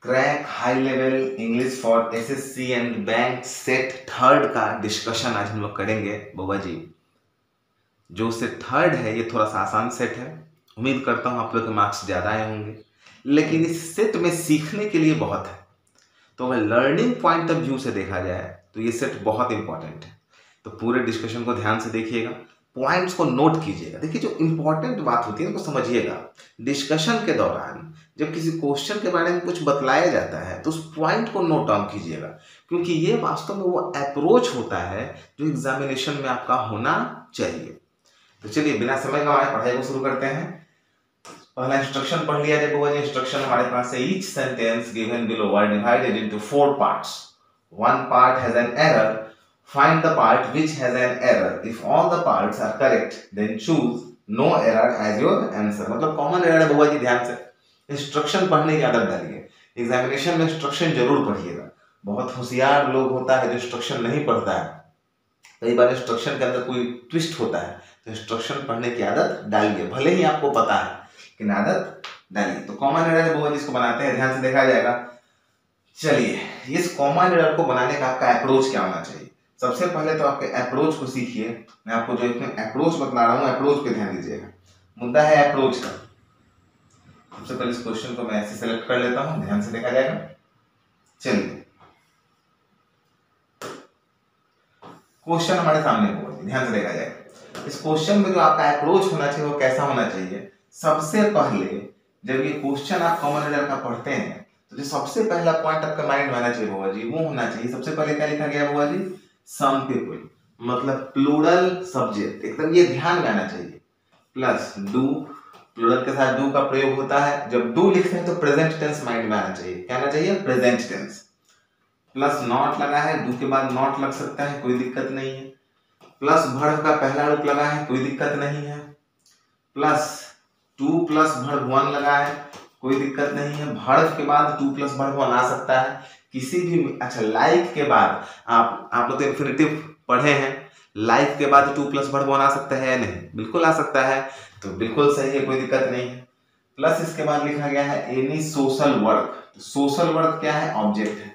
Crack high level English for SSC and bank set third का discussion आज हम लोग करेंगे बाबा जी। जो सेट थर्ड है ये थोड़ा सा आसान सेट है। उम्मीद करता हूँ आप लोग के मार्क्स ज़्यादा आए होंगे, लेकिन इस सेट में सीखने के लिए बहुत है। तो अगर लर्निंग पॉइंट ऑफ व्यू से देखा जाए तो ये सेट बहुत इंपॉर्टेंट है। तो पूरे डिस्कशन को ध्यान से देखिएगा, पॉइंट्स को नोट कीजिएगा। देखिए, जो इंपॉर्टेंट बात होती है उनको समझिएगा। डिस्कशन के दौरान जब किसी क्वेश्चन के बारे में कुछ बतलाया जाता है तो उस पॉइंट को नोट डाउन कीजिएगा, क्योंकि ये वास्तव में वो अप्रोच होता है जो एग्जामिनेशन में आपका होना चाहिए। तो चलिए बिना समय गंवाए पढ़ाई को शुरू करते हैं। पहला इंस्ट्रक्शन पढ़ लिया जाए। वो इंस्ट्रक्शन हमारे पास है, each sentence given below were divided into 4 parts. One part has an error. Find the part which has an error. If all the parts are correct, then choose no error as your answer. मतलब common error है बाबा जी, ध्यान से instruction पढ़ने की आदत डालिए। Examination में instruction जरूर पढ़िएगा। बहुत होशियार लोग होता है जो इंस्ट्रक्शन नहीं पढ़ता है। कई बार इंस्ट्रक्शन के अंदर कोई ट्विस्ट होता है, तो इंस्ट्रक्शन पढ़ने की आदत डालिए, भले ही आपको पता है लेकिन आदत डालिए। तो कॉमन एरर है बाबा जी, इसको बनाते हैं, ध्यान से देखा जाएगा। चलिए, इस कॉमन एरर को बनाने का आपका अप्रोच क्या होना चाहिए। सबसे पहले तो आपके अप्रोच को सीखिए। मैं आपको जो इसमें अप्रोच बता रहा हूँ, अप्रोच पे ध्यान दीजिएगा। मुद्दा है अप्रोच का। सबसे पहले इस क्वेश्चन को मैं ऐसे सेलेक्ट कर लेता हूँ, ध्यान से देखा जाएगा। चलिए, क्वेश्चन हमारे सामने होगा, ध्यान से देखा जाएगा। इस क्वेश्चन में जो आपका अप्रोच होना चाहिए वो कैसा होना चाहिए। सबसे पहले जब ये क्वेश्चन आप कॉमन एरर का पढ़ते हैं तो जो सबसे पहला पॉइंट आपका माइंड में आना चाहिए बाबा जी, वो होना चाहिए। सबसे पहले क्या लिखा गया बाबा जी, सम पीपल, मतलब प्लूरल सब्जेक्ट, एकदम ये ध्यान में आना चाहिए। प्लस डू, प्लूरल के साथ डू का प्रयोग होता है। जब डू लिखते हैं तो प्रेजेंट टेंस माइंड में आना चाहिए। क्या आना चाहिए, प्रेजेंट टेंस। प्लस नॉट लगा है, डू के बाद नॉट लग सकता है, कोई दिक्कत नहीं है। प्लस वर्ब का पहला रूप लगा है, कोई दिक्कत नहीं है। प्लस टू प्लस वर्ब 1 लगा है, कोई दिक्कत नहीं है। वर्ब के बाद टू प्लस वर्ब 1 आ सकता है किसी भी। अच्छा, लाइक के बाद आप लोग तो इंफिनिटिव पढ़े हैं, लाइक के बाद टू प्लस वर्ब 1 आ सकता है या नहीं, बिल्कुल आ सकता है, तो बिल्कुल सही है, कोई दिक्कत नहीं है। प्लस इसके बाद लिखा गया है any social work. Social work क्या है, ऑब्जेक्ट है।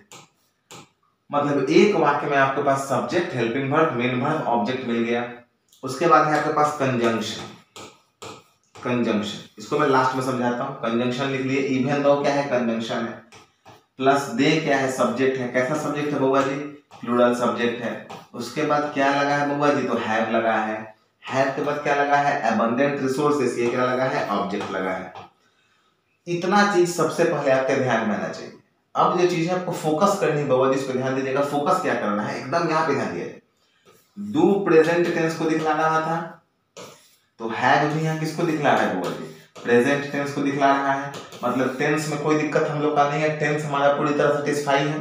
मतलब एक वाक्य में आपके पास subject, helping verb, main verb, object मिल गया। उसके बाद है आपके पास कंजंक्शन। कंजंक्शन इसको मैं लास्ट में समझाता हूँ। कंजंक्शन लिख लिए, इवन दो क्या है, कंजंक्शन है। प्लस दे क्या है, सब्जेक्ट है। कैसा सब्जेक्ट है बाबा जी, प्लूरल सब्जेक्ट है। उसके बाद क्या लगा है बाबा जी, तो हैव लगा है। हैव के बाद क्या लगा है, अबंडेंट रिसोर्सेस, ये क्या लगा है, ऑब्जेक्ट लगा है। इतना चीज सबसे पहले आपके ध्यान में आना चाहिए। अब जो चीजें आपको फोकस करनी है बाबा जी, इस पे ध्यान दीजिएगा। फोकस क्या करना है, एकदम यहाँ पे ध्यान दिए। डू प्रेजेंट टेंस को दिखलाना था, तो हैव भी यहाँ किसको दिखला रहा है बाबा जी, प्रेजेंट टेंस को दिखला रहा है। मतलब टेंस में कोई दिक्कत हम लोग का नहीं है, टेंस हमारा पूरी तरह सेटिस्फाई है।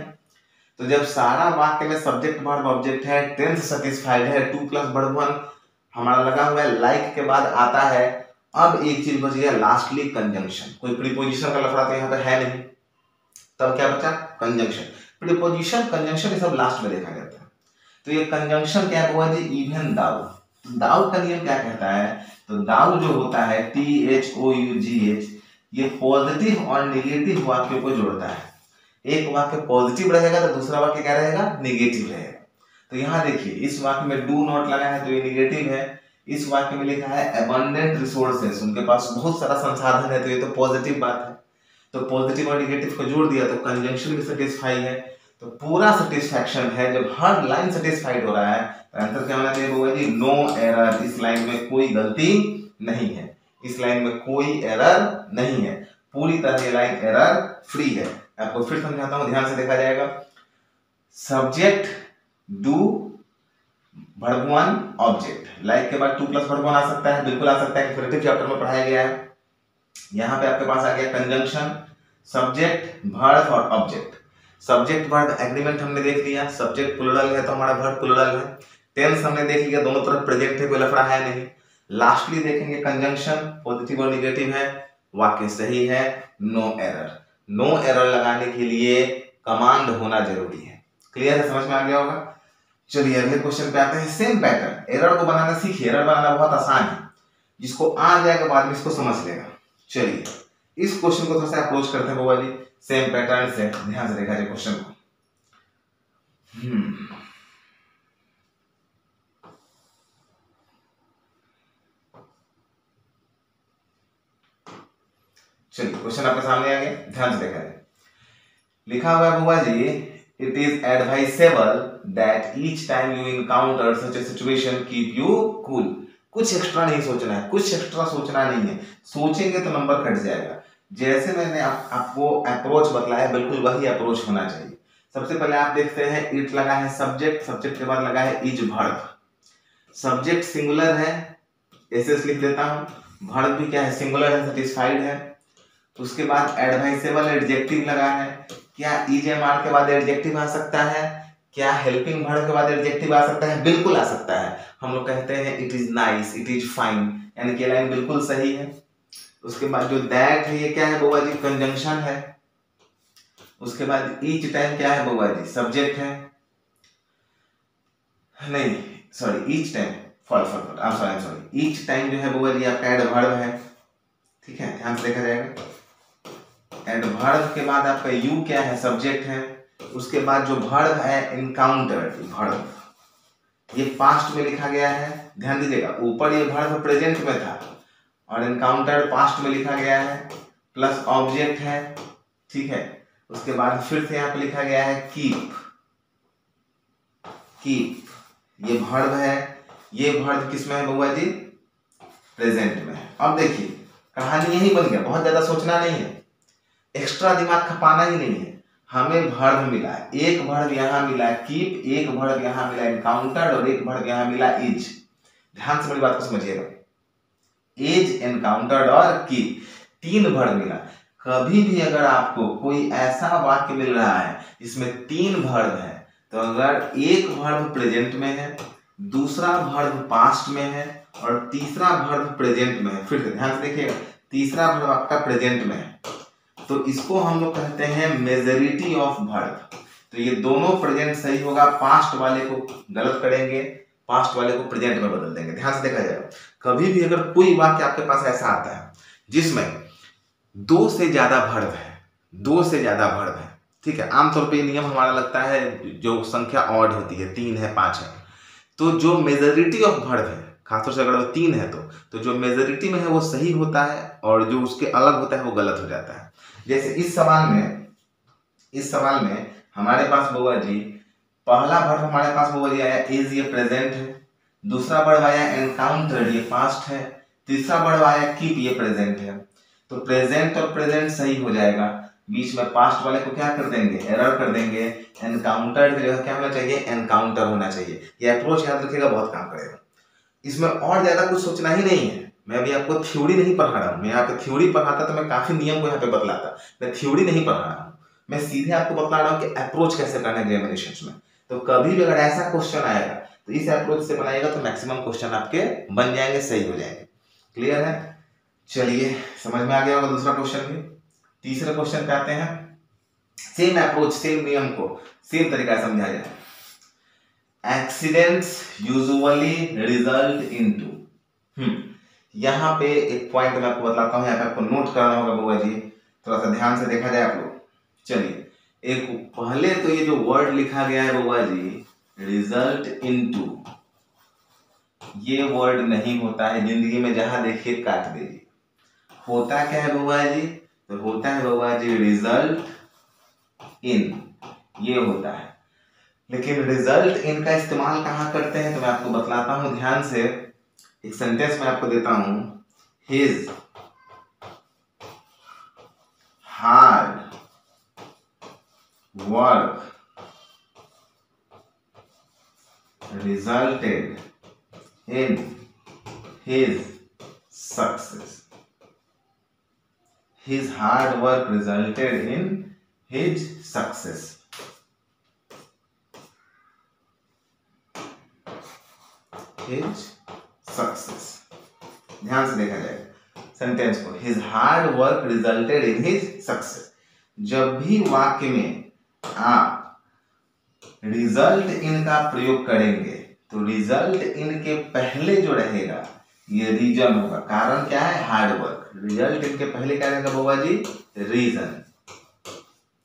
तो जब सारा वाक्य में सब्जेक्ट वर्ब ऑब्जेक्ट है, टेंस सेटिस्फाइड है, टू प्लस वर्ब 1 हमारा लगा हुआ है, लाइक के बाद आता है। अब एक चीज बच गया, लास्टली कंजंक्शन। कोई प्रीपोजिशन का लफड़ा तो यहाँ पे है नहीं, तब क्या बचा, कंजंक्शन। प्रीपोजिशन कंजंक्शन ये सब लास्ट में देखा जाता है। तो ये कंजंक्शन क्या है बाबा जी, इवन दाउ। दाउ का नियम क्या कहता है, तो दाउ जो होता है THOUGH, ये पॉजिटिव और नेगेटिव वाक्यों को जोड़ता है। एक वाक्य पॉजिटिव रहेगा तो दूसरा वाक्य क्या रहेगा, नेगेटिव रहेगा। तो यहाँ देखिए, इस वाक्य में डू नॉट लगा है तो ये नेगेटिव है। इस वाक्य में लिखा है अबंडेंट रिसोर्सेस, उनके पास बहुत सारा संसाधन है, तो ये तो पॉजिटिव बात है। तो पॉजिटिव और नेगेटिव को जोड़ दिया तो कंजंक्शन भी सेटिस्फाई है। तो पूरा सेटिस्फैक्शन है। जब हर लाइन सेटिस्फाइड हो रहा है तो आंसर क्या होना चाहिए बाबा जी, नो एरर। इस लाइन में कोई गलती नहीं है, इस लाइन में कोई एरर नहीं है, पूरी तरह ये लाइन एरर फ्री है। आपको फिर समझाता हूं, ध्यान से देखा जाएगा। Subject do, verb 1 object. Like के बाद टू प्लस वर्ब 1 आ सकता है, बिल्कुल आ सकता है, इंफिनिटिव चैप्टर में पढ़ाया गया है। यहाँ पे आपके पास आ गया कंजंक्शन, सब्जेक्ट, वर्ब और ऑब्जेक्ट। सब्जेक्ट वर्ब एग्रीमेंट हमने देख लिया, सब्जेक्ट प्लूरल है तो हमारा वर्ब प्लूरल है। टेंस हमने देख लिया, दोनों तरफ प्रेजेंट है, कोई लफड़ा है नहीं। लास्टली देखेंगे कंजंक्शन, पॉजिटिव और नेगेटिव है, वाक्य सही है, नो एरर। नो एरर लगाने के लिए कमांड होना जरूरी है। क्लियर है, समझ में आ गया होगा। चलिए अगले क्वेश्चन पे आते हैं। सेम पैटर्न, एरर को बनाना सीखिए। एरर बनाना बहुत आसान है, जिसको आ जाएगा बाद में इसको समझ लेगा। चलिए इस क्वेश्चन को थोड़ा सा अप्रोच करते हैं बाबा जी। सेम पैटर्न से ध्यान से देखा जाए क्वेश्चन को। चलिए क्वेश्चन आपके सामने आ गया, ध्यान से देखा जाए। लिखा हुआ है बुआ जी, it is advisable that each time you encounter such a situation keep you cool. कुछ एक्स्ट्रा नहीं सोचना है, कुछ एक्स्ट्रा सोचना नहीं है, सोचेंगे तो नंबर कट जाएगा। जैसे मैंने आपको अप्रोच बतलाया बिल्कुल वही अप्रोच होना चाहिए। सबसे पहले आप देखते हैं इट लगा है सब्जेक्ट, सब्जेक्ट के बाद लगा है इज वर्ब। सब्जेक्ट सिंगुलर है, एसएस लिख देता हूं। वर्ब भी क्या है, सिंगुलर है, सेटिस्फाइड है। उसके बाद एडवाइसेबल एडजेक्टिव लगा है। क्या इज एम-आर के बाद एडजेक्टिव आ सकता है? क्या हेल्पिंग वर्ब के बाद एडजेक्टिव आ सकता है? बिल्कुल आ सकता है। हम लोग कहते हैं it is nice, it is fine, यानी कि लाइन बिल्कुल सही है। उसके बाद जो दैट है ये क्या है बउआ जी, कंजंक्शन है। उसके बाद ईच टाइम क्या है बउआ जी, सब्जेक्ट है। नहीं sorry, each time sorry each time जो है बउआ जी आपका एडवर्ब है। ठीक है, ध्यान से देखा जाएगा। एडवर्ब के बाद आपका यू क्या है, सब्जेक्ट है। उसके बाद जो वर्ब है इनकाउंटर्ड वर्ब, ये पास्ट में लिखा गया है, ध्यान दीजिएगा। ऊपर ये वर्ब प्रेजेंट में था और इनकाउंटर्ड पास्ट में लिखा गया है, प्लस ऑब्जेक्ट है। ठीक है, उसके बाद फिर से यहाँ पे लिखा गया है कीप, ये वर्ब है। ये वर्ब किसमें है बउआ जी, प्रेजेंट में है। अब देखिए कहानी यही बन गया, बहुत ज्यादा सोचना नहीं है, एक्स्ट्रा दिमाग खपाना ही नहीं है। हमें वर्ब मिला, एक वर्ब यहाँ मिला कीप, एक वर्ब यहाँ मिला इनकाउंटर्ड और एक वर्ब यहाँ मिला इज। ध्यान से मेरी बात को समझिएगा, इज, एनकाउंटर्ड और कीप, 3 वर्ब मिला। कभी भी अगर आपको कोई ऐसा वाक्य मिल रहा है जिसमें 3 वर्ब है, तो अगर एक वर्ब प्रेजेंट में है, दूसरा वर्ब पास्ट में है और तीसरा वर्ब प्रेजेंट में है, फिर से ध्यान से देखिएगा, तीसरा वर्ब आपका प्रेजेंट में है, तो इसको हम लोग कहते हैं मेजॉरिटी ऑफ वर्ब। तो ये दोनों प्रेजेंट सही होगा, पास्ट वाले को गलत करेंगे, पास्ट वाले को प्रेजेंट में बदल देंगे। ध्यान से देखा जाएगा, कभी भी अगर कोई वाक्य आपके पास ऐसा आता है जिसमें 2 से ज्यादा वर्ब है, 2 से ज्यादा वर्ब है, ठीक है, आमतौर पे नियम हमारा लगता है जो संख्या ऑड होती है, 3 है 5 है, तो जो मेजॉरिटी ऑफ वर्ब है, खासतौर से अगर वो 3 है तो जो मेजॉरिटी में है वो सही होता है और जो उसके अलग होता है वो गलत हो जाता है। जैसे इस सवाल में हमारे पास बउआ जी पहला वर्ब हमारे पास बउआ जी आया इज, ये प्रेजेंट है। दूसरा वर्ब आया एनकाउंटर्ड, ये पास्ट है। तीसरा वर्ब आया कीप, ये प्रेजेंट है। तो प्रेजेंट और प्रेजेंट सही हो जाएगा, बीच में पास्ट वाले को क्या कर देंगे, एरर कर देंगे। एनकाउंटर्ड की जगह क्या होना चाहिए, एनकाउंटर होना चाहिए। ये अप्रोच याद रखिएगा, बहुत काम करेगा। इसमें और ज्यादा कुछ सोचना ही नहीं है। मैं अभी आपको थ्योरी नहीं पढ़ा रहा हूँ, मैं यहाँ पे थ्योरी पढ़ाता तो मैं काफी नियम को यहाँ पे बतलाता, मैं थ्योरी नहीं पढ़ा रहा हूँ, मैं सीधे आपको बतला रहा हूँ कि अप्रोच कैसे करना है एग्जामिनेशन में। तो कभी भी अगर ऐसा क्वेश्चन आएगा तो इस अप्रोच से बनाएगा तो मैक्सिमम क्वेश्चन आपके बन जाएंगे, सही हो जाएंगे। क्लियर है? चलिए समझ में आ गया होगा दूसरा क्वेश्चन भी। तीसरे क्वेश्चन पे आते हैं। सेम अप्रोच, सेम नियम को सेम तरीका से समझा जाए। एक्सीडेंट्स यूजुअली रिजल्ट इनटू, यहाँ पे एक पॉइंट मैं आपको बताता हूँ, यहाँ पे आपको नोट करना होगा बउआ जी, थोड़ा सा ध्यान से देखा जाए आप लोग। चलिए, एक पहले तो ये जो वर्ड लिखा गया है बउआ जी रिजल्ट इनटू, ये वर्ड नहीं होता है जिंदगी में, जहां देखिए काट दीजिए। होता क्या है बउआ जी, तो होता है बउआ जी रिजल्ट इन, ये होता है। लेकिन रिजल्ट इन का इस्तेमाल कहाँ करते हैं तो मैं आपको बतलाता हूं ध्यान से। एक सेंटेंस में आपको देता हूं, his hard work resulted in his success. His hard work resulted in his success. His success. ध्यान से देखा जाएगा सेंटेंस को, His hard work resulted in his success. जब भी वाक्य में आप रिजल्ट इन का प्रयोग करेंगे तो रिजल्ट इन के पहले जो रहेगा ये रीजन होगा। कारण क्या है, हार्ड वर्क। रिजल्ट इनके पहले क्या रहेगा बउआ जी, रीजन।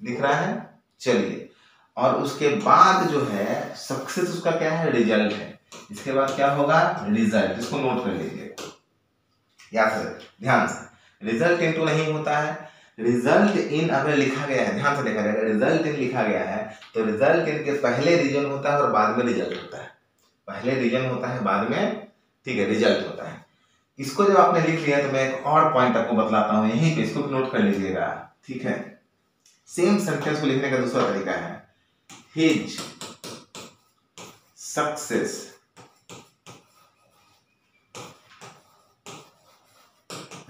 दिख रहा है। चलिए, और उसके बाद जो है सक्सेस उसका क्या है, रिजल्ट है। इसके बाद क्या होगा, रिजल्ट। इसको नोट कर लीजिएगा याद से, ध्यान से। रिजल्ट इनटू नहीं होता है, रिजल्ट इन अगर लिखा गया है, ध्यान से देखा जाएगा, रिजल्ट इन लिखा गया है तो रिजल्ट इन के पहले रीजन होता है और बाद में रिजल्ट होता है। पहले रीजन होता है, बाद में, ठीक है, रिजल्ट होता है। इसको जब आपने लिख लिया तो मैं एक और पॉइंट आपको बतलाता हूं यहीं पे, इसको भी नोट कर लीजिएगा, ठीक है। सेम सेंटेंस को लिखने का दूसरा तरीका है, his success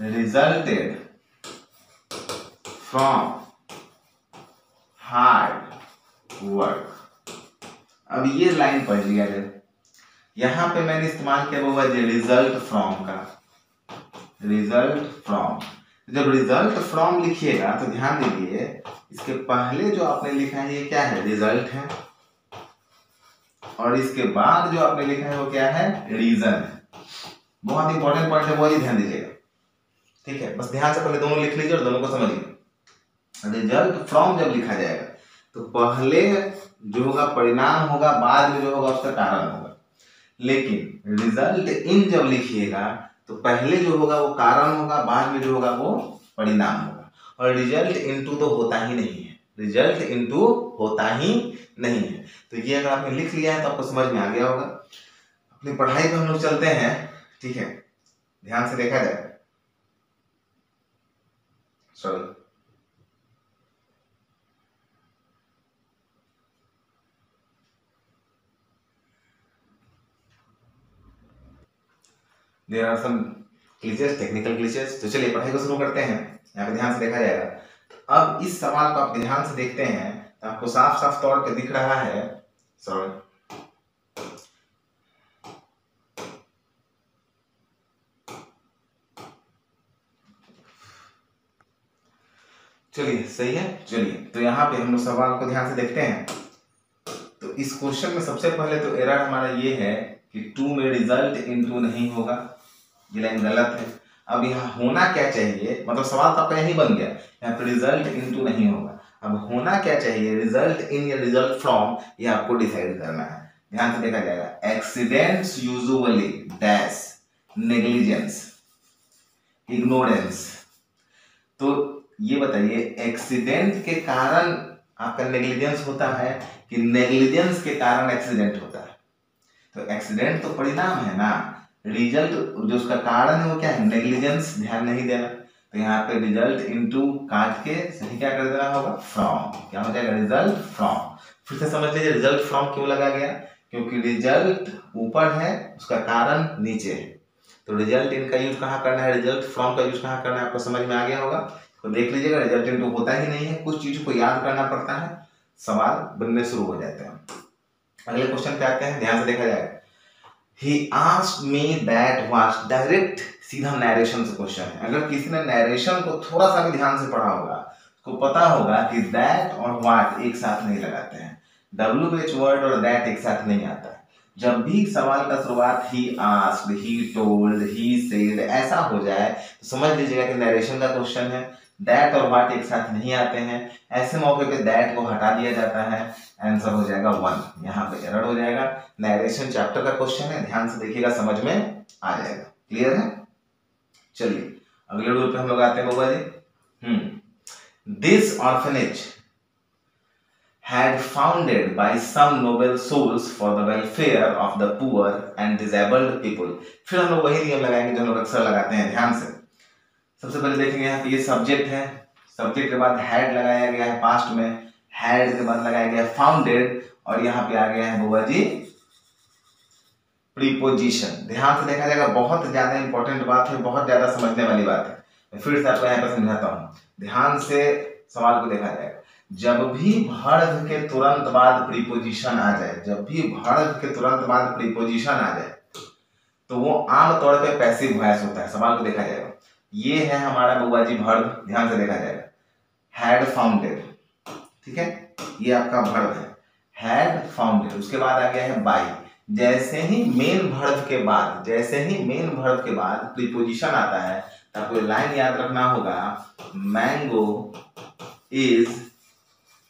resulted from hard work। अब ये लाइन पढ़ लिया जाए, यहां पे मैंने इस्तेमाल किया हुआ है रिजल्ट फ्रॉम का, रिजल्ट फ्रॉम। जब रिजल्ट फ्रॉम लिखिएगा तो ध्यान दीजिए इसके पहले जो आपने लिखा है ये क्या है, रिजल्ट है, और इसके बाद जो आपने लिखा है वो क्या है, रीजन है। बहुत इंपॉर्टेंट पॉइंट है, वो ही ध्यान दीजिएगा, ठीक है। बस ध्यान से पहले दोनों लिख लीजिए और दोनों को समझिए। रिजल्ट फ्रॉम जब लिखा जाएगा तो पहले जो होगा परिणाम होगा, बाद में जो होगा उसका कारण होगा। लेकिन रिजल्ट इन जब लिखिएगा तो पहले जो होगा वो कारण होगा, बाद में जो होगा वो परिणाम होगा। और रिजल्ट इनटू तो होता ही नहीं है, रिजल्ट इनटू होता ही नहीं है। तो ये अगर आपने लिख लिया है तो आपको समझ में आ गया होगा। अपनी पढ़ाई पे हम लोग चलते हैं, ठीक है, ध्यान से देखा जाए। Sorry, there are some glitches, technical glitches. तो चलिए पढ़ाई को शुरू करते हैं। यहाँ पे ध्यान से देखा जाएगा। तो अब इस सवाल को आप ध्यान से देखते हैं तो आपको साफ साफ तौर पे दिख रहा है, सॉरी, चलिए सही है। चलिए तो यहाँ पे हम लोग सवाल को ध्यान से देखते हैं। तो इस क्वेश्चन में सबसे पहले तो एरर हमारा ये है कि 2 में रिजल्ट इनटू नहीं होगा, ये लाइन गलत है। अब यहाँ होना क्या चाहिए, मतलब सवाल तो आपका यही बन गया, यहाँ पे रिजल्ट इनटू नहीं होगा। अब होना क्या चाहिए, रिजल्ट इन या रिजल्ट फ्रॉम, ये आपको डिसाइड करना है। ध्यान से देखा जाएगा, accidents usually dash negligence ignorance. तो ये बताइए एक्सीडेंट के कारण आपका नेग्लिजेंस होता है कि नेग्लिजेंस के कारण एक्सीडेंट होता है। तो एक्सीडेंट तो परिणाम है ना, रिजल्ट जो उसका कारण है वो क्या है, नेग्लिजेंस, ध्यान नहीं देना। तो यहाँ पे रिजल्ट इनटू काट के सही क्या कर देना होगा, फ्रॉम। क्या हो जाएगा, रिजल्ट फ्रॉम। फिर से समझ लीजिए रिजल्ट फ्रॉम क्यों लगा गया, क्योंकि रिजल्ट ऊपर है, उसका कारण नीचे है। तो रिजल्ट इन का यूज कहाँ करना है, रिजल्ट फ्रॉम का यूज कहाँ करना है, आपको समझ में आ गया होगा। तो देख लीजिएगा, रिजल्ट इनटू होता ही नहीं है, कुछ चीजों को याद करना पड़ता है, सवाल बनने शुरू हो जाते हैं। अगले क्वेश्चन पे आते हैं, ध्यान से देखा जाए। He asked me that was direct सीधा नैरेशन से क्वेश्चन है। अगर किसी ने नैरेशन को थोड़ा सा भी ध्यान से पढ़ा होगा उसको पता होगा कि दैट और व्हाट एक साथ नहीं लगाते हैं, WH वर्ड और दैट एक साथ नहीं आता है। जब भी सवाल का शुरुआत he asked, he told, he said ऐसा हो जाए तो समझ लीजिएगा कि नैरेशन का क्वेश्चन है। दैट और व्हाट एक साथ नहीं आते हैं, ऐसे मौके पे दैट को हटा दिया जाता है, आंसर हो जाएगा 1। यहाँ पे एरर हो जाएगा। नैरेशन चैप्टर का क्वेश्चन है, ध्यान से देखिएगा, समझ में आ जाएगा। क्लियर है। चलिए अगले रूल पे हम लोग आते हैं बाबा जी। This orphanage had founded by some noble souls for the welfare of the poor and disabled people। फिर हम लोग वही नियम लगाएंगे जो हम लोग अक्सर लगाते हैं, ध्यान से। सबसे पहले देखेंगे यहाँ पे ये सब्जेक्ट है, सब्जेक्ट के बाद हैड लगाया गया है पास्ट में, हैड के बाद लगाया गया फाउंडेड, और यहाँ पे आ गया है बुआ जी प्रीपोजिशन। ध्यान से देखा जाएगा, बहुत ज्यादा इंपॉर्टेंट बात है, बहुत ज्यादा समझने वाली बात है। मैं फिर से आपको यहाँ पर समझाता हूँ, ध्यान से सवाल को देखा जाएगा। जब भी वर्ब के तुरंत बाद प्रीपोजिशन आ जाए, जब भी वर्ब के तुरंत बाद प्रीपोजिशन आ जाए तो वो आमतौर पे पैसिव वॉइस होता है। सवाल को देखा जाएगा, ये है हमारा बुआ जी वर्ब, ध्यान से देखा जाएगा, हैड फाउंडेड, ठीक है, ये आपका वर्ब है, हैड फाउंडेड। उसके बाद आ गया है बाय। जैसे ही मेन वर्ब के बाद, जैसे ही मेन वर्ब के बाद प्रीपोजिशन आता है तो आपको लाइन याद रखना होगा, mango is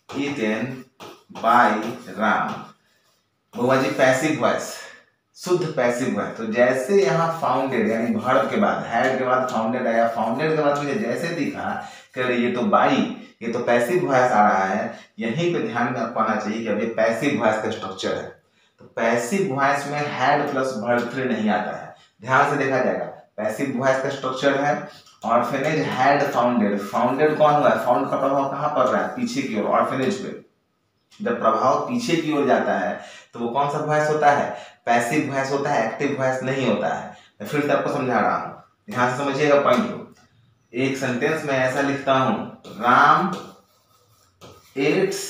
eaten by Ram. बुआ जी पैसिव वॉइस, शुद्ध पैसिव वॉइस। तो जैसे यहाँ फाउंडेड यानी वर्ब के बाद हैड के बाद फाउंडेड आया, फाउंडेड के बाद मुझे जैसे दिखा कि ये तो बाई, ये तो पैसिव वॉइस आ रहा है, यहीं पे ध्यान में आपको आना चाहिए कि अब ये पैसिव वॉइस का स्ट्रक्चर है। तो पैसिव वॉइस में हैड प्लस वर्ब 3 नहीं आता है, ध्यान से देखा जाएगा। पैसिव वॉइस का स्ट्रक्चर है ऑर्फेनेज हैड फाउंडेड। फाउंडेड कौन हुआ है? फाउंड का प्रभाव कहाँ पड़ रहा है? पीछे की ओर, ऑर्फेनेज पे। जब प्रभाव पीछे की ओर जाता है तो वो कौन सा वॉइस होता है? पैसिव वॉइस होता है, एक्टिव वॉइस नहीं होता है। मैं फिर से आपको समझा रहा हूँ, ध्यान से समझिएगा पॉइंट को। एक सेंटेंस में ऐसा लिखता हूं, राम एट्स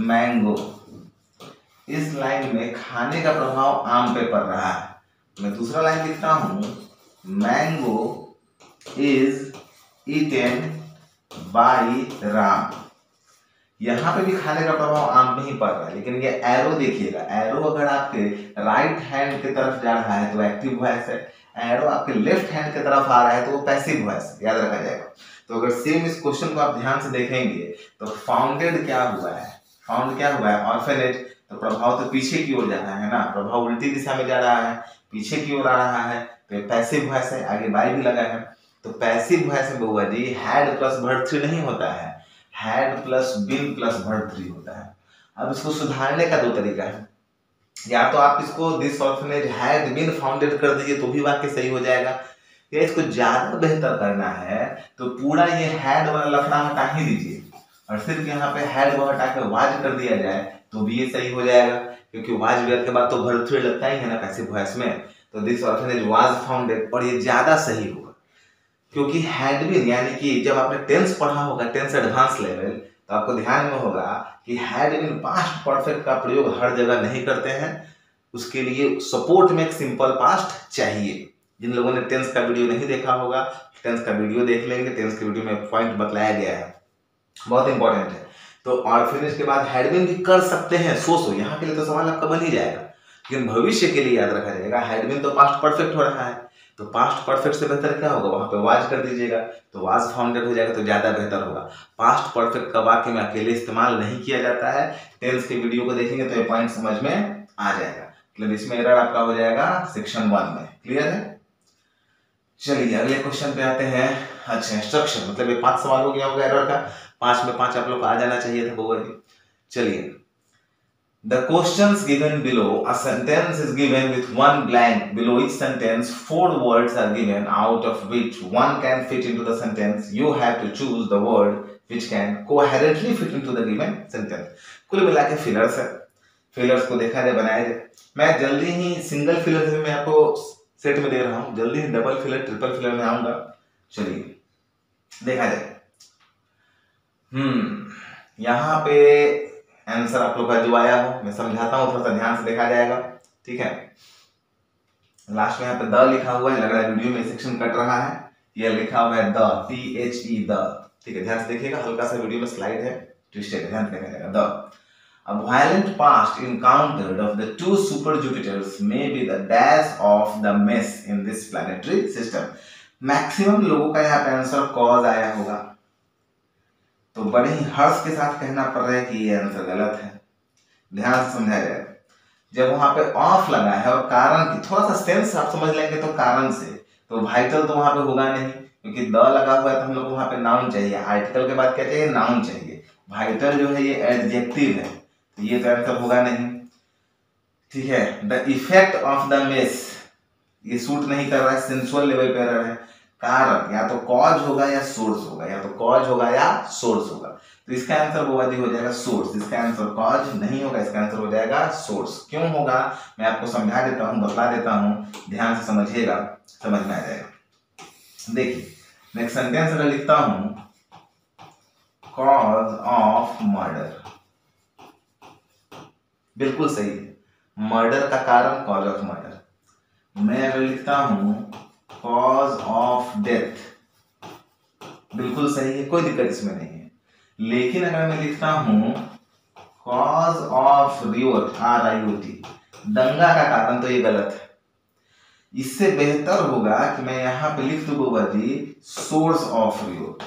मैंगो। इस लाइन में खाने का प्रभाव आम पे पड़ रहा है। मैं दूसरा लाइन लिखता हूं, mango is eaten by Ram. यहां पे भी खाने का प्रभाव आम पे ही पड़ रहा है, लेकिन ये एरो देखिएगा, एरो अगर आपके राइट हैंड की तरफ जा रहा है तो एक्टिव वॉइस है, एरो आपके लेफ्ट हैंड की तरफ आ रहा है तो वो पैसिव वॉइस, याद रखा जाएगा। तो अगर सेम इस क्वेश्चन को आप ध्यान से देखेंगे तो फाउंडेड क्या हुआ है? फाउंड क्या हुआ है? ऑर्फेनेज। तो प्रभाव तो पीछे की ओर जा रहा है ना, प्रभाव उल्टी दिशा में जा रहा है, पीछे की ओर आ रहा है, तो पैसिव वॉइस है, आगे बाई भी लगा है। तो पैसिव वॉइस में बउआ जी हैड प्लस वर्ब 3 नहीं होता है, had plus been plus verb 3 होता है। अब इसको सुधारने का दो तरीका है, या तो आप इसको this orphanage had been founded कर दीजिए तो भी वाक्य सही हो जाएगा, या इसको ज्यादा बेहतर करना है तो पूरा ये हैड वाला लफड़ा हटा ही दीजिए और सिर्फ यहाँ पे हैड को हटा के वाज कर दिया जाए तो भी ये सही हो जाएगा, क्योंकि वाज वेयर के बाद तो वर्ब 3 लगता ही है ना पैसिव वॉइस में। तो दिस ऑर्फेनेज वाज फाउंडेड, और ये ज्यादा सही होगा, क्योंकि हैड बीन यानी कि जब आपने टेंस पढ़ा होगा, टेंस एडवांस लेवल, तो आपको ध्यान में होगा कि हैड बीन पास्ट परफेक्ट का प्रयोग हर जगह नहीं करते हैं, उसके लिए सपोर्ट में एक सिंपल पास्ट चाहिए। जिन लोगों ने टेंस का वीडियो नहीं देखा होगा, टेंस का वीडियो देख लेंगे, टेंस के वीडियो में पॉइंट बतलाया गया है, बहुत इंपॉर्टेंट है। तो ऑर्फेनेज के बाद हैड बीन भी कर सकते हैं, सो यहाँ के लिए तो सवाल आपका बन ही जाएगा, लेकिन भविष्य के लिए याद रखा जाएगा हैड बीन तो पास्ट परफेक्ट हो रहा है, तो पास्ट परफेक्ट से बेहतर क्या होगा? वहां पे वाज कर दीजिएगा तो वाज फाउंडेड हो जाएगा, तो ज्यादा बेहतर होगा। पास्ट परफेक्ट का वाक्य में अकेले इस्तेमाल नहीं किया जाता है, टेंस के वीडियो को देखेंगे तो ये पॉइंट समझ में आ जाएगा। मतलब इसमें एरर आपका हो जाएगा सेक्शन 1 में, क्लियर है? चलिए अगले क्वेश्चन पे आते हैं। अच्छा, इंस्ट्रक्शन, मतलब ये 5 सवाल हो गया होगा एरर का, 5 में 5 आप लोग को आ जाना चाहिए था बउआ जी। चलिए, the questions given below, a sentence is given with one blank. Below each sentence 4 words are given, out of which one can fit into the sentence. You have to choose the word which can coherently fit into the given sentence. कुल मिला के fillers है, fillers को देखा जाए, बनाया जाए। मैं जल्दी ही सिंगल फिलर में मैं आपको सेट में दे रहा हूं, जल्दी ही डबल फिलर ट्रिपल फिलर में आऊंगा। चलिए देखा जाए। यहाँ पे आंसर आप लोग का जो आया हो मैं समझाता हूँ, थोड़ा सा ध्यान से देखा जाएगा, ठीक है? लास्ट में यहाँ पे द लिखा हुआ है, लग रहा है वीडियो में सेक्शन कट रहा है, ये लिखा हुआ है द, THE द, ठीक है? ध्यान से देखिएगा, हल्का सा वीडियो में स्लाइड है, ट्विस्टेड, ध्यान से देखा जाएगा। The A violent past encountered of the 2 super Jupiters may be the dash of the mess in this planetary system. Maximum लोगों का यहाँ पे आंसर कॉज आया होगा, तो बड़े ही हर्ष के साथ कहना पड़ रहा है कि ये आंसर गलत है। ध्यान से समझा जाए, जब वहां पे ऑफ लगा है और कारण की थोड़ा सा सेंस आप समझ लेंगे तो कारण से, तो वाइटल तो वहां पे होगा नहीं, क्योंकि द लगा हुआ है तो हम लोग को वहां पे नाउन चाहिए, आर्टिकल के बाद क्या चाहिए? नाउन चाहिए। वाइटल जो है ये एडजेक्टिव है, तो ये तो आंसर होगा नहीं, ठीक है? The effect of the mess, ये सूट नहीं कर रहा है, सेंसुअल लेवल पे एरर है। कारण या तो कॉज होगा या सोर्स होगा, या तो कॉज होगा या सोर्स होगा, तो इसका आंसर वो हो जाएगा सोर्स। इसका आंसर कॉज नहीं होगा, इसका आंसर हो जाएगा सोर्स। क्यों होगा मैं आपको समझा देता हूं, बतला देता हूं, ध्यान से समझिएगा, समझ में आ जाएगा। देखिए नेक्स्ट सेंटेंस अगर लिखता हूं, कॉज ऑफ मर्डर, बिल्कुल सही है, मर्डर का कारण कॉज ऑफ मर्डर। मैं अगर लिखता हूं कॉज ऑफ डेथ, बिल्कुल सही है, कोई दिक्कत इसमें नहीं है। लेकिन अगर मैं लिखता हूं कॉज ऑफ रिवोल्ट, RIOT, दंगा का कारण, तो ये गलत है। इससे बेहतर होगा कि मैं यहां पे लिख दूं बाबा जी सोर्स ऑफ रिवोल्ट,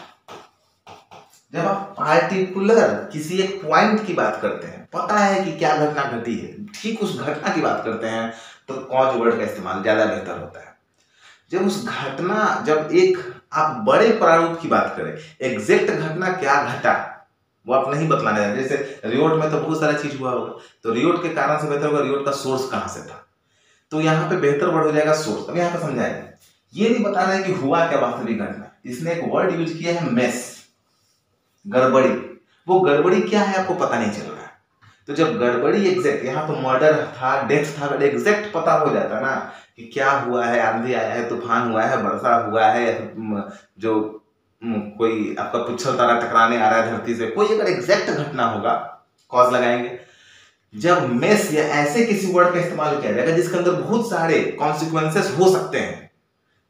जब आप पार्टिकुलर किसी एक पॉइंट की बात करते हैं, पता है कि क्या घटना घटी है, ठीक उस घटना की बात करते हैं, तो कॉज वर्ड का इस्तेमाल ज्यादा बेहतर होता है। जब उस घटना, जब एक आप बड़े प्रारूप की बात करें, एग्जैक्ट घटना क्या घटा वो आप नहीं बतलाने जाते। जैसे रियोट में तो बहुत सारा चीज हुआ होगा, तो रियोट के कारण से बेहतर होगा रियोट का सोर्स कहाँ से था, तो यहाँ पे बेहतर वर्ड हो जाएगा सोर्स। अब यहाँ पे समझाएंगे, ये नहीं बता रहे कि हुआ क्या वास्तविक घटना, इसने एक वर्ड यूज किया है मेस, गड़बड़ी। वो गड़बड़ी क्या है आपको पता नहीं चल रहा है। तो जब गड़बड़ी एग्जैक्ट, यहाँ तो मर्डर था, डेथ था, अगर एग्जैक्ट पता हो जाता ना कि क्या हुआ है, आंधी आया है, तूफान हुआ है, वर्षा हुआ है, या जो कोई आपका पुच्छर तारा टकराने आ रहा है धरती से, कोई अगर एग्जैक्ट घटना होगा, कॉज लगाएंगे। जब मेस या ऐसे किसी वर्ड का इस्तेमाल किया जाएगा जिसके अंदर बहुत सारे कॉन्सिक्वेंसेस हो सकते हैं,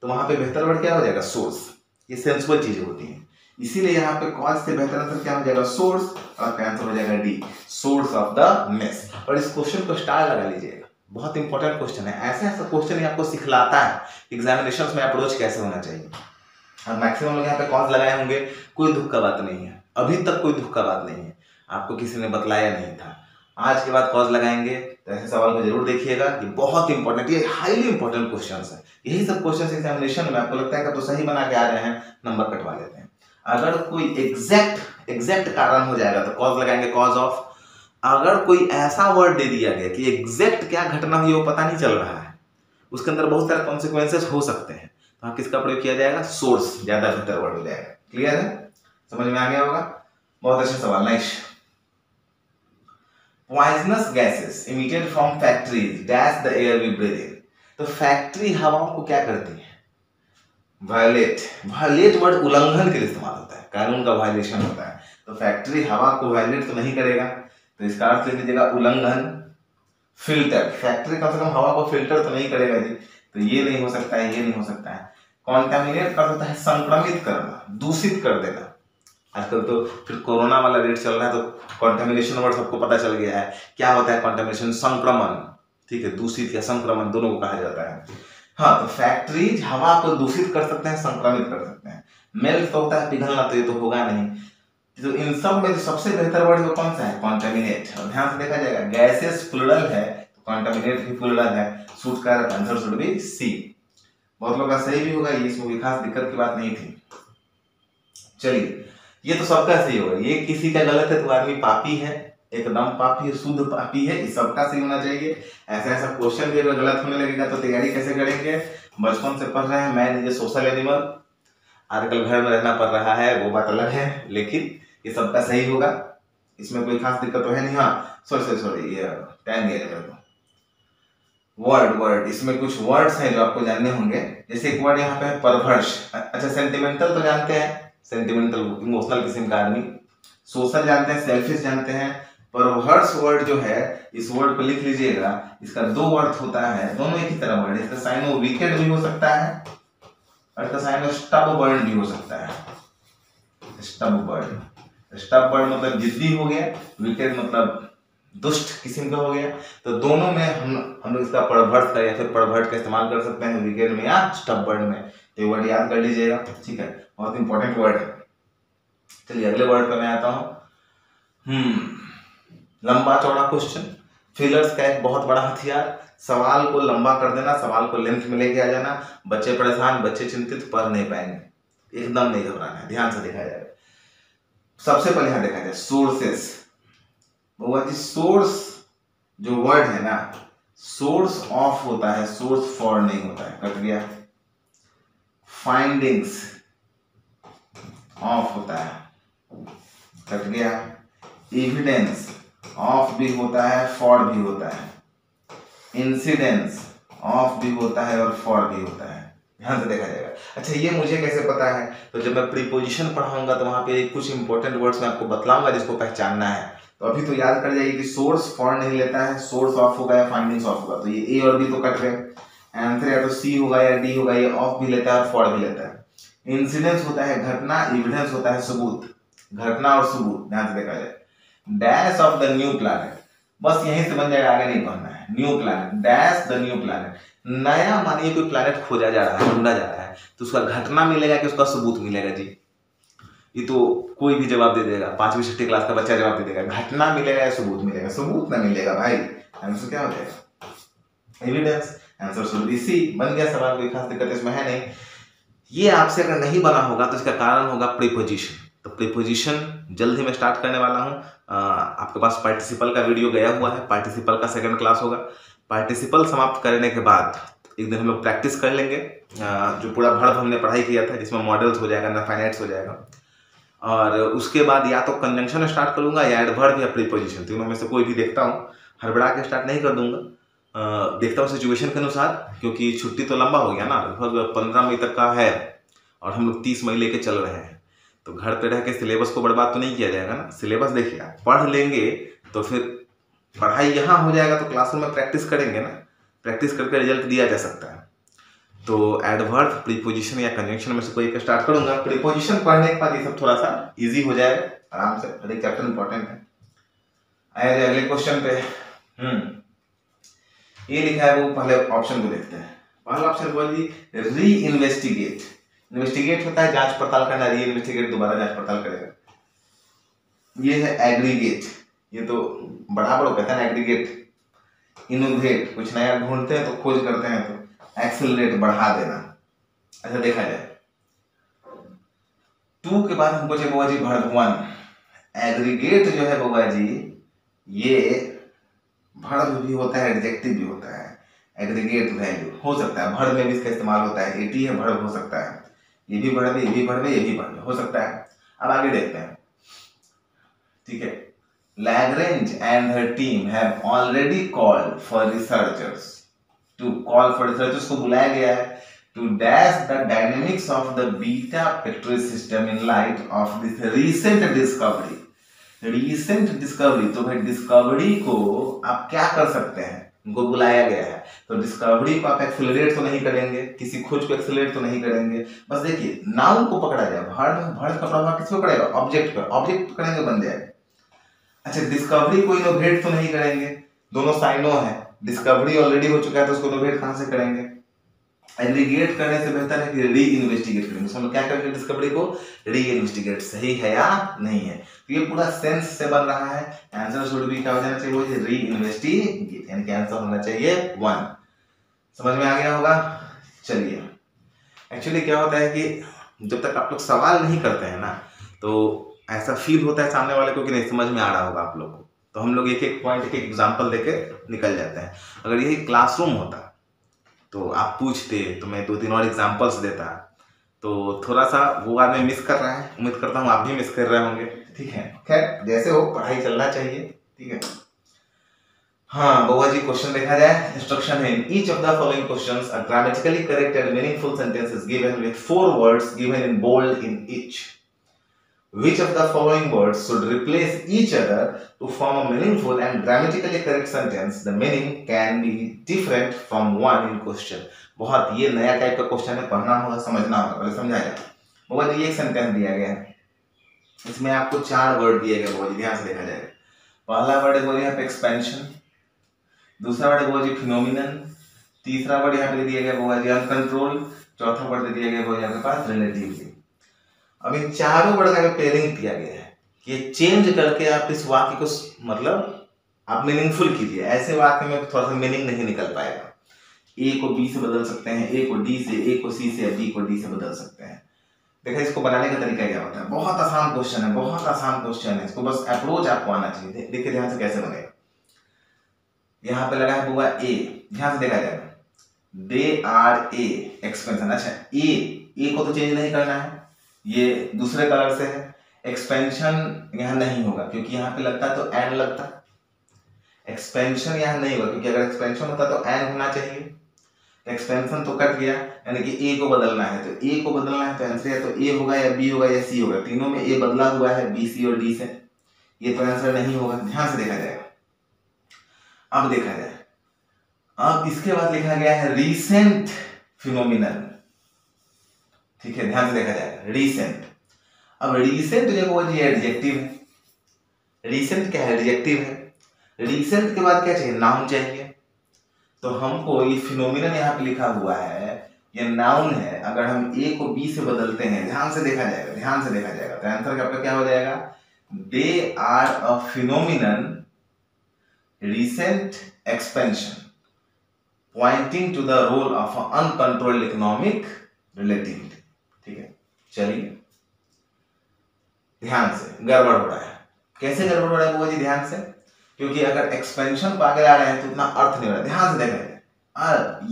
तो वहां पे बेहतर वर्ड क्या हो जाएगा, सोर्स। ये सेंसुअल चीजें होती हैं, इसीलिए यहाँ पे कॉज से बेहतर आंसर क्या हो जाएगा, सोर्स, और आपका आंसर हो जाएगा D, source of the mess. और इस क्वेश्चन को स्टार लगा लीजिएगा, बहुत इंपॉर्टेंट क्वेश्चन है। ऐसे ऐसा क्वेश्चन ही आपको सिखलाता है एग्जामिनेशन में अप्रोच कैसे होना चाहिए। और मैक्सिमम लोग यहाँ पे कॉज लगाए होंगे, कोई दुख का बात नहीं है, अभी तक कोई दुख का बात नहीं है, आपको किसी ने बतलाया नहीं था। आज के बाद कॉज लगाएंगे, तो ऐसे सवाल को जरूर देखिएगा, ये बहुत इंपॉर्टेंट, ये हाईली इंपॉर्टेंट क्वेश्चन है। यही सब क्वेश्चन एग्जामिनेशन में आपको लगता है कि तो सही बना के आ रहे हैं, नंबर कटवा लेते हैं। अगर कोई एग्जैक्ट कारण हो जाएगा तो कॉज लगाएंगे, कॉज ऑफ। अगर कोई ऐसा वर्ड दे दिया गया कि एग्जैक्ट क्या घटना हुई वो पता नहीं चल रहा है, उसके अंदर बहुत सारे कॉन्सिक्वेंसेस हो सकते हैं, तो किसका प्रयोग किया जाएगा, सोर्स, ज्यादा बेहतर वर्ड हो जाएगा। क्लियर है, समझ में आ गया होगा, बहुत अच्छा सवाल। Next, poisonous gases emitted from factories dash the air we breathe in. तो फैक्ट्री हवाओं को क्या करती है, वायलेट। वायलेट वर्ड उल्लंघन के लिए इस्तेमाल होता है, कानून का वायलेशन होता है, तो फैक्ट्री हवा को वायलेट तो नहीं करेगा, तो इसका अर्थ लिख लीजिएगा उल्लंघन। फिल्टर, फैक्ट्री कम से कम हवा को फिल्टर तो नहीं करेगा जी, तो ये नहीं हो सकता है, ये नहीं हो सकता है। कॉन्टामिनेट कर सकता है, संक्रमित करना, दूषित कर देना। आजकल तो फिर कोरोना वाला रेट चल रहा है, तो कॉन्टामिनेशन वर्ड सबको पता चल गया है क्या होता है कॉन्टामिनेशन, संक्रमण, ठीक है, दूषित या संक्रमण दोनों को कहा जाता है। हाँ, तो फैक्ट्रीज हवा को दूषित कर सकते हैं, संक्रमित कर सकते हैं। मेल्ट तो होता है पिघलना, तो ये तो होगा नहीं। तो इन सब में सबसे बेहतर वर्ड वो कौन सा है, कॉन्टामिनेट। और ध्यान से देखा जाएगा, गैसेस प्लूरल है तो कॉन्टामिनेट भी प्लूरल है, सूट का आंसर शुड बी सी। बहुत लोग का सही भी होगा, ये इसमें कोई खास दिक्कत की बात नहीं थी। चलिए, ये तो सबका सही होगा, ये किसी का गलत है तो आदमी पापी है, एकदम पापी, शुद्ध पापी है, ये सबका सही होना चाहिए। ऐसा ऐसा क्वेश्चन भी अगर गलत होने लगेगा तो तैयारी कैसे करेंगे, बचपन से पढ़ रहे हैं, मैं नीचे सोशल एनिमल, आजकल घर में रहना पड़ रहा है, वो बात अलग है, लेकिन ये सबका सही होगा, इसमें कोई खास दिक्कत तो है नहीं। हाँ सॉरी ये टाइम दिया मेरे को। वर्ड, इसमें कुछ वर्ड्स हैं जो आपको जानने होंगे, जैसे एक वर्ड यहाँ पे है परवर्स। अच्छा, सेंटिमेंटल तो जानते हैं, सेंटिमेंटल इमोशनल किस्म का आदमी। सोशल जानते हैं, सेल्फिश जानते हैं। परवर्स वर्ड जो है, इस वर्ड को लिख लीजिएगा, इसका दो अर्थ होता है, दोनों एक ही तरह वर्ड है। इसका साइन वो विकेट भी हो सकता है और इसका साइन स्टब बर्न भी हो सकता है। स्टब बर्न मतलब जिद्दी हो गया, विकेट मतलब दुष्ट किस्म का हो गया। तो दोनों में हम लोग इसका परवर्ट का या फिर परवर्ट का इस्तेमाल कर सकते हैं, विकेट में या स्टब बर्न में। तो ये वर्ड याद कर लीजिएगा, ठीक है, बहुत इंपॉर्टेंट वर्ड है। चलिए अगले वर्ड पे मैं आता हूं। लंबा चौड़ा क्वेश्चन, फिलर्स का एक बहुत बड़ा हथियार, सवाल को लंबा कर देना, सवाल को लेंथ में लेके आ जाना। बच्चे परेशान, बच्चे चिंतित, पढ़ नहीं पाएंगे, एकदम नहीं घबराना है, ध्यान से देखा जाएगा। सबसे पहले यहां देखा जाए सोर्सेस। सोर्स जो वर्ड है ना, सोर्स ऑफ होता है, सोर्स फॉर नहीं होता है, कट गया। फाइंडिंग्स ऑफ होता है, कट गया। एविडेंस ऑफ भी होता है, फॉर भी होता है। इंसिडेंस ऑफ भी होता है और फॉर भी होता है, ध्यान से देखा जाएगा। अच्छा, ये मुझे कैसे पता है, तो जब मैं प्रीपोजिशन पढ़ाऊंगा तो वहां पे कुछ इंपॉर्टेंट वर्ड्स मैं आपको बतलाऊंगा जिसको पहचानना है। तो अभी तो याद कर जाइए कि सोर्स फॉर नहीं लेता है, सोर्स ऑफ होगा या फाइंडिंग्स ऑफ होगा, तो ये ए और बी तो कट गए। आंसर या तो सी होगा या डी होगा, ये ऑफ भी लेता है और फॉर भी लेता है। इंसिडेंस होता है घटना, एविडेंस होता है सबूत, घटना और सबूत, ध्यान से देखा जाए। Dash of the new planet, बस यहीं से बन जाएगा, आगे नहीं पढ़ना है। New planet, dash the new planet, नया मानिए कोई प्लैनेट खोजा जा रहा है, ढूंढा जा रहा है, तो उसका घटना मिलेगा कि उसका सबूत मिलेगा जी। ये तो कोई भी जवाब दे देगा, 5वीं 6ठी क्लास का बच्चा जवाब दे देगा। घटना मिलेगा या सबूत मिलेगा? सबूत ना मिलेगा भाई। आंसर क्या हो जाएगा? Evidence. Answer should be C. बन गया सवाल, कोई खास दिक्कत इसमें है नहीं। ये आपसे अगर नहीं बना होगा तो इसका कारण होगा प्रीपोजिशन। तो प्रीपोजिशन जल्द ही मैं स्टार्ट करने वाला हूँ। आपके पास पार्टिसिपल का वीडियो गया हुआ है, पार्टिसिपल का 2nd क्लास होगा। पार्टिसिपल समाप्त करने के बाद एक दिन हम लोग प्रैक्टिस कर लेंगे, जो पूरा वर्ब हमने पढ़ाई किया था, जिसमें मॉडल्स हो जाएगा, इनफाइनाइट्स हो जाएगा। और उसके बाद या तो कंजंक्शन स्टार्ट करूंगा या एडवर्ब या प्रीपोजिशन, तीनों में से कोई भी देखता हूँ। हड़बड़ा के स्टार्ट नहीं कर दूंगा, देखता हूँ सिचुएशन के अनुसार, क्योंकि छुट्टी तो लंबा हो गया ना, लगभग 15 मई तक का है और हम लोग 30 मई लेके चल रहे हैं। तो घर पे रह के सिलेबस को बर्बाद तो नहीं किया जाएगा ना। सिलेबस देखिए, पढ़ लेंगे तो फिर पढ़ाई यहाँ हो जाएगा, तो क्लासरूम में प्रैक्टिस करेंगे ना, प्रैक्टिस करके रिजल्ट दिया जा सकता है। तो एडवर्ब, प्रीपोजिशन या कंजंक्शन में से कोई एक स्टार्ट करूंगा। प्रीपोजिशन पढ़ने के बाद ये सब थोड़ा सा इजी हो जाएगा आराम से, हर एक चैप्टर इंपॉर्टेंट है। आइए अगले क्वेश्चन पे। ये लिखा है, वो पहले ऑप्शन को देखते हैं। पहला ऑप्शन बोलिए री इन्वेस्टिगेट। इन्वेस्टिगेट होता है जांच पड़ताल करना, री इन्वेस्टिगेट दोबारा जांच पड़ताल करेगा। ये है एग्रीगेट, ये तो बराबर कहते हैं ना एग्रीगेट। इनोवेट, कुछ नया ढूंढते हैं तो खोज करते हैं, तो एक्सेलरेट, बढ़ा देना। अच्छा देखा जाए 2 के बाद हमको चाहिए बाबा जी वर्ब 1। एग्रीगेट जो है बाबा जी, ये वर्ब भी होता है, एडजेक्टिव भी होता है। एग्रीगेट वैल्यू हो सकता है, वर्ब में भी इसका इस्तेमाल होता है। एटी है, वर्ब हो सकता है, ये भी वर्ब है, ये भी वर्ब है, ये भी वर्ब हो सकता है। अब आगे देखते हैं, ठीक है। Lagrange and her team have already called for researchers को बुलाया गया है to dash the dynamics of the beta Petri system in light of this recent discovery। recent discovery, तो भाई डिस्कवरी को आप क्या कर सकते हैं, उनको बुलाया गया है। तो डिस्कवरी को आप एक्सेलरेट तो नहीं करेंगे, किसी खोज को एक्सेलरेट तो नहीं करेंगे। बस देखिए नाउन को पकड़ा जाए, वर्ब का प्रभाव किस पे पड़ेगा? ऑब्जेक्ट पर। ऑब्जेक्ट पकड़ेंगे बन जाएगा। अच्छा डिस्कवरी को इनोवेट तो नहीं करेंगे, दोनों साइनो है। डिस्कवरी ऑलरेडी हो चुका है तो उसको इनोवेट कहां से करेंगे? एग्रीगेट करने से बेहतर है कि री इन्वेस्टिगेट करेंगे। हम लोग क्या करेंगे? डिस्कवरी को री इन्वेस्टिगेट। सही है या नहीं है? तो ये पूरा सेंस से बन रहा है। आंसर शुड बी क्या हो जाना चाहिए? वो री इन्वेस्टिगेट, यानी कि आंसर होना चाहिए 1। समझ में आ गया होगा? चलिए, एक्चुअली क्या होता है कि जब तक आप लोग सवाल नहीं करते हैं ना, तो ऐसा फील होता है सामने वाले को कि नहीं समझ में आ रहा होगा आप लोग को। तो हम लोग एक एक पॉइंट, एक एक एग्जांपल देके निकल जाते हैं। अगर यही क्लासरूम होता तो आप पूछते तो मैं 2-3 और एग्जांपल्स देता, तो थोड़ा सा वो आदमी मिस कर रहा है। उम्मीद करता हूँ आप भी मिस कर रहे होंगे। ठीक है, खैर जैसे हो, पढ़ाई चलना चाहिए। ठीक है, हाँ बउआ जी क्वेश्चन देखा जाए। इंस्ट्रक्शन है, in each of the following questions a grammatically correct and meaningful sentence is given with 4 words given in bold in each. Which of the following words should replace each other to form a meaningful and grammatically correct sentence? The meaning can be different from one in question। बहुत ये नया type का question है, पढ़ना होगा, समझना होगा। पहले समझाया बहुत ये एक सेंटेंस दिया गया है, इसमें आपको 4 वर्ड दिए गए। बहुत ध्यान से देखा जाएगा। पहला वर्ड है यहाँ पे एक्सपेंशन, दूसरा वर्ड है वो जी फिनोमिनन, तीसरा वर्ड यहाँ पे दिया गया वो जी अनकंट्रोल, चौथा वर्ड दिया गया वो यहाँ पे पास रिलेटिवली। अब इन चारों वर्ड का पेयरिंग किया गया है कि ये चेंज करके आप इस वाक्य को मतलब आप मीनिंगफुल कीजिए। ऐसे वाक्य में थोड़ा सा मीनिंग नहीं निकल पाएगा। ए को बी से बदल सकते हैं, ए को डी से, ए को सी से, बी को डी से बदल सकते हैं। देखिए इसको बनाने का तरीका क्या होता है। बहुत आसान क्वेश्चन है, बहुत आसान क्वेश्चन है। इसको बस अप्रोच आपको आना चाहिए। देखिए ध्यान से कैसे बनेगा। यहाँ पे लगा है बुआ ए, ध्यान से देखा जाएगा, दे आर ए एक्सपेंशन। अच्छा ए को तो चेंज नहीं करना है, ये दूसरे कलर से है। एक्सपेंशन यहाँ नहीं होगा क्योंकि यहाँ पे लगता तो एन लगता। एक्सपेंशन यहाँ नहीं होगा क्योंकि अगर एक्सपेंशन होता तो एन होना चाहिए। एक्सपेंशन तो कट गया, यानी कि ए को बदलना है। तो ए को बदलना है तो आंसर या तो ए होगा या बी होगा या सी होगा। तीनों में ए बदला हुआ है, बी सी और डी से। ये तो आंसर नहीं होगा। ध्यान से देखा जाएगा। अब देखा जाए, अब इसके बाद लिखा गया है रीसेंट फिनोमिनन। ठीक है, ध्यान से देखा जाएगा रीसेंट। अब रीसेंट जो वो जी एडजेक्टिव है। रीसेंट क्या है? एडजेक्टिव है। रीसेंट के बाद क्या चाहिए? नाउन चाहिए। तो हमको ये फिनोमिनन यहाँ पे लिखा हुआ है, ये नाउन है, अगर हम ए को बी से बदलते हैं, ध्यान से देखा जाएगा, तो आंसर आपका क्या हो जाएगा, they are a phenomenon recent expansion pointing to the role of uncontrolled economic relativity। ठीक है, चलिए ध्यान से, गड़बड़ हो रहा है। कैसे गड़बड़ हो रहा है बुआ जी? ध्यान से, क्योंकि अगर एक्सपेंशन को आगे ला रहे हैं तो उतना अर्थ नहीं हो रहा। ध्यान से देखें,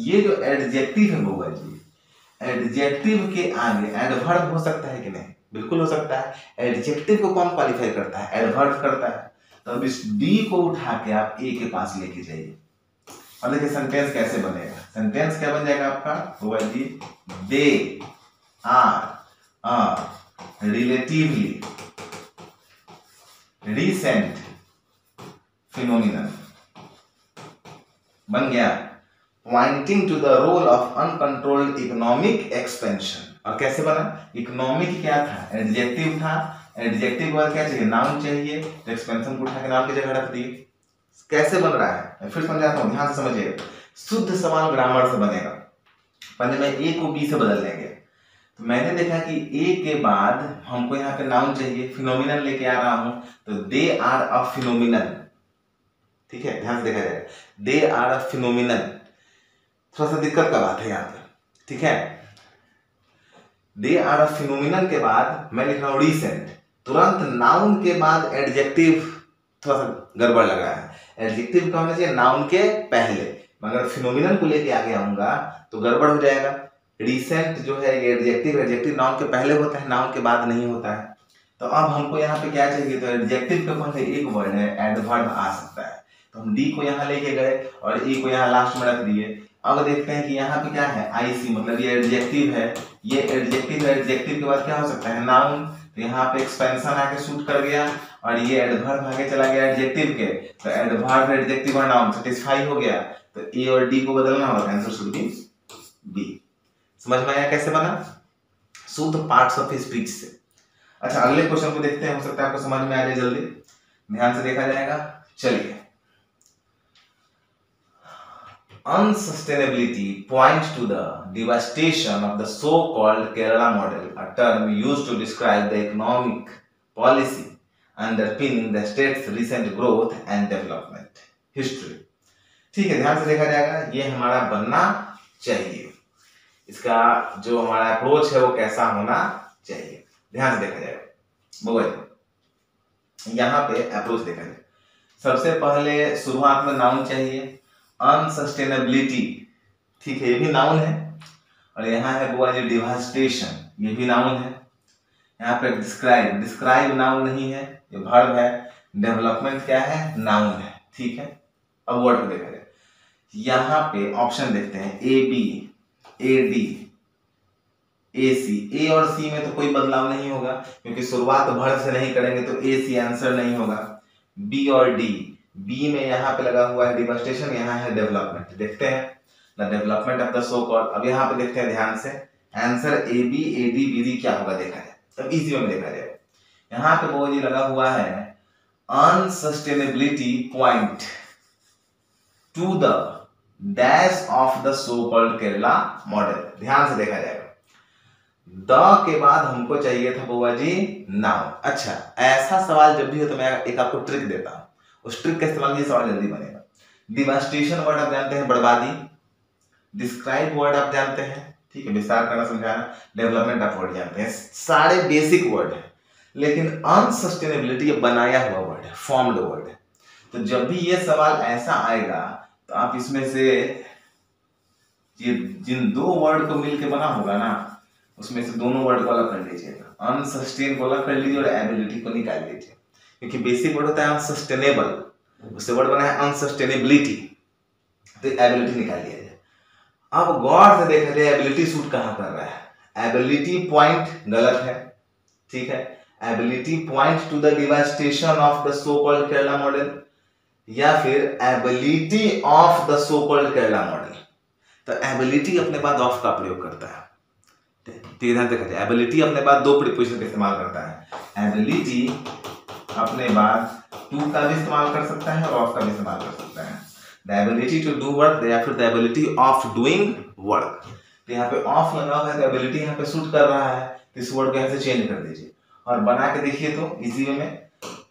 ये जो एडजेक्टिव है बुआ जी, एडजेक्टिव के आगे एडवर्ब हो सकता है कि नहीं? बिल्कुल हो सकता है। एडजेक्टिव को कौन क्वालिफाई करता है? एडवर्ब करता है। तो अब इस डी को उठा के आप ए के पास लेके जाइए और देखिए सेंटेंस कैसे बनेगा। सेंटेंस क्या बन जाएगा आपका बुआ जी, they are relatively recent phenomenon बन गया, pointing to the role of uncontrolled economic expansion. और कैसे बना? इकोनॉमिक क्या था? एडजेक्टिव था, एडजेक्टिव के बाद क्या चाहिए? नाउन चाहिए, तो एक्सपेंशन को उठा के नाउन की जगह रख दिए। कैसे बन रहा है मैं फिर समझाता हूँ, ध्यान से समझिएगा। शुद्ध सवाल ग्रामर से बनेगा। पहले मैं ए को बी से बदल लेंगे, तो मैंने देखा कि ए के बाद हमको यहाँ पे नाउन चाहिए, फिनोमिनन लेके आ रहा हूं, तो दे आर अ फिनोमिनन। ठीक है, ध्यान से देखा जाएगा, दे आर अ फिनोमिनन। थोड़ा सा दिक्कत का बात है यहाँ पे, ठीक है। दे आर अ फिनोमिनन के बाद मैं लिख रहा हूँ रिसेंट, तुरंत नाउन के बाद एडजेक्टिव, थोड़ा सा गड़बड़ लग रहा है। एडजेक्टिव का होना चाहिए नाउन के पहले, मगर फिनोमिनन को लेके आगे आऊंगा तो गड़बड़ हो जाएगा। रिसेंट जो है ये एडजेक्टिव, एडजेक्टिव नाउन के पहले होता है, नाउन के बाद नहीं होता है। तो अब हमको यहाँ पे क्या चाहिए? तो एडजेक्टिव के पहले एक वर्ड है, एडवर्ब आ सकता है, तो हम डी को यहाँ लेके गए और ए को यहाँ लास्ट में रख दिए। अब देखते हैं कि यहाँ पे क्या है, आईसी, मतलब ये एडजेक्टिव है, ये एडजेक्टिव है, एडजेक्टिव के बाद क्या हो सकता है? नाउन। तो यहाँ पे एक्सपेंशन आके शूट कर गया और ये एडवर्ब आगे चला गया एडजेक्टिव के, तो एडवर्ब, एडजेक्टिव और नाउन सेटिस्फाई हो गया, तो ए और डी को बदलना होगा, आंसर शुड बी बी। समझ में आया कैसे बना? शुद्ध पार्ट्स ऑफ स्पीच से। अच्छा, अगले क्वेश्चन को देखते हैं, हो सकता है आपको समझ में आ जाए जल्दी, ध्यान से देखा जाएगा। चलिए, unsustainability points to the devastation of the so-called Kerala model, a term used to describe the economic policy underpinning the state's recent growth and development history। ठीक है, ध्यान से देखा जाएगा, ये हमारा बनना चाहिए, इसका जो हमारा अप्रोच है वो कैसा होना चाहिए, ध्यान से देखा जाएगा। बोलिए, यहाँ पे अप्रोच देखा जाए, सबसे पहले शुरुआत में नाउन चाहिए, अनसस्टेनेबिलिटी, ठीक है, ये भी नाउन है, और यहाँ है बुआ जी डिवास्टेशन, ये भी नाउन है। यहाँ पे डिस्क्राइब, डिस्क्राइब नाउन नहीं है, ये वर्ब है। डेवलपमेंट क्या है? नाउन है, ठीक है। अब वर्ड को देखा जाए, यहाँ पे ऑप्शन देखते हैं, ए बी, ए डी, ए सी। ए और सी में तो कोई बदलाव नहीं होगा, क्योंकि शुरुआत वर्ब से नहीं करेंगे तो ए सी आंसर नहीं होगा। बी और डी, बी में यहाँ पे लगा हुआ है डिवास्टेशन, यहाँ है डेवलपमेंट। देखते हैं the development of the so called. अब यहाँ पे देखते हैं ध्यान से, answer A B, A D, B D क्या होगा देखा जाए, तब इजी में देखा जाए। यहाँ पे वो जी लगा हुआ है unsustainability point to the dash of the so called Kerala model. ध्यान से देखा जाएगा, द के बाद हमको चाहिए था बुआ जी नाउन। अच्छा, ऐसा सवाल जब भी हो तो मैं एक आपको ट्रिक देता हूं, उस ट्रिक का इस्तेमाल ये सवाल जल्दी बनेगा। डिवास्टेशन वर्ड आप जानते हैं, बर्बादी। डिस्क्राइब वर्ड आप जानते हैं, ठीक है, विस्तार करना समझाना। डेवलपमेंट आप वर्ड जानते हैं, सारे बेसिक वर्ड है। लेकिन अनसस्टेनेबिलिटी बनाया हुआ वर्ड है, फॉर्म्ड वर्ड है। तो जब भी ये सवाल ऐसा आएगा तो आप इसमें से ये जिन दो वर्ड को मिलके बना होगा ना, उसमें से दोनों वर्ड को अलग कर लीजिएगा, अनसस्टेन को अलग कर लीजिए और एबिलिटी को निकाल लीजिए, क्योंकि बेसिक वर्ड होता है अनसस्टेनेबल, उससे वर्ड बना है अनसस्टेनेबिलिटी, तो एबिलिटी निकाल लिया जाए। अब गौर से देखा जाए एबिलिटी सूट कहां कर रहा है। एबिलिटी पॉइंट गलत है, ठीक है, ability point to the devastation of the so called Kerala model, या फिर ability of the so called Kerala model. तो एबिलिटी अपने बाद ऑफ का प्रयोग करता है, ध्यान देखा जाए, एबिलिटी अपने बाद दो प्रीपोजिशन का इस्तेमाल करता है। एबिलिटी अपने बाद टू का भी इस्तेमाल कर सकता है और ऑफ का भी इस्तेमाल कर सकता है। The ability to do work या फिर the ability of doing work. तो यहाँ पे ऑफ लगा हुआ है तो एबिलिटी यहाँ पे सूट कर रहा है, तो इस वर्ड को यहाँ से चेंज कर दीजिए और बना के देखिए तो इजी वे में।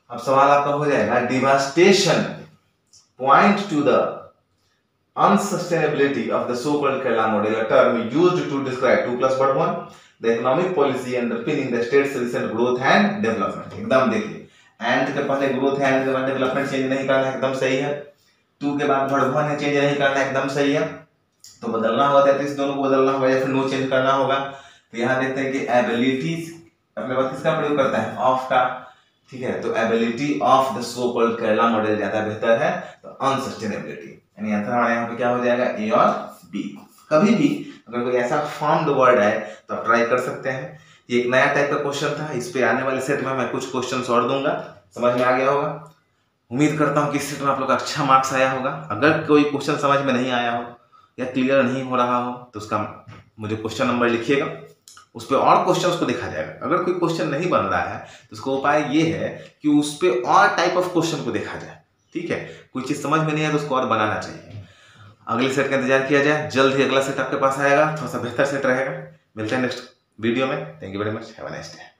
अब सवाल आपका हो जाएगा, devastation point to the unsustainability of the so-called Kerala model, a term used to describe 2 + 1 the economic policy underpinning the state's recent growth and development। एकदम देखिए, एंड के पहले ग्रोथ है, एंड के बाद डेवलपमेंट चेंज नहीं करना है, एकदम सही है। 2 के बाद वर्ड 1 है, चेंज नहीं करना है, एकदम सही है। तो बदलना होगा तो इस दोनों को बदलना होगा या फिर नो चेंज करना होगा। तो यहाँ देखते हैं कि एबिलिटीज अपने पास किसका प्रयोग करता है, ऑफ का, ठीक है। तो ability of the so called Kerala model ज्यादा बेहतर है, तो अनसस्टेनेबिलिटी, यानी आंसर हमारे यहाँ पे क्या हो जाएगा, ए और बी। कभी भी अगर कोई ऐसा फॉर्म्ड वर्ड है तो आप ट्राई कर सकते हैं। ये एक नया टाइप का क्वेश्चन था, इस पे आने वाले सेट में मैं कुछ क्वेश्चंस और दूंगा। समझ में आ गया होगा, उम्मीद करता हूँ कि इस सेट में आप लोग का अच्छा मार्क्स आया होगा। अगर कोई क्वेश्चन समझ में नहीं आया हो या क्लियर नहीं हो रहा हो तो उसका मुझे क्वेश्चन नंबर लिखिएगा, उस पर और क्वेश्चंस को देखा जाएगा। अगर कोई क्वेश्चन नहीं बन रहा है तो उसका उपाय ये है कि उस पर और टाइप ऑफ क्वेश्चन को देखा जाए, ठीक है। कोई चीज़ समझ में नहीं है तो उसको और बनाना चाहिए। अगले सेट का इंतजार किया जाए, जल्द ही अगला सेट आपके पास आएगा, थोड़ा सा बेहतर सेट रहेगा। मिलते हैं नेक्स्ट वीडियो में। Thank you very much, have a nice day.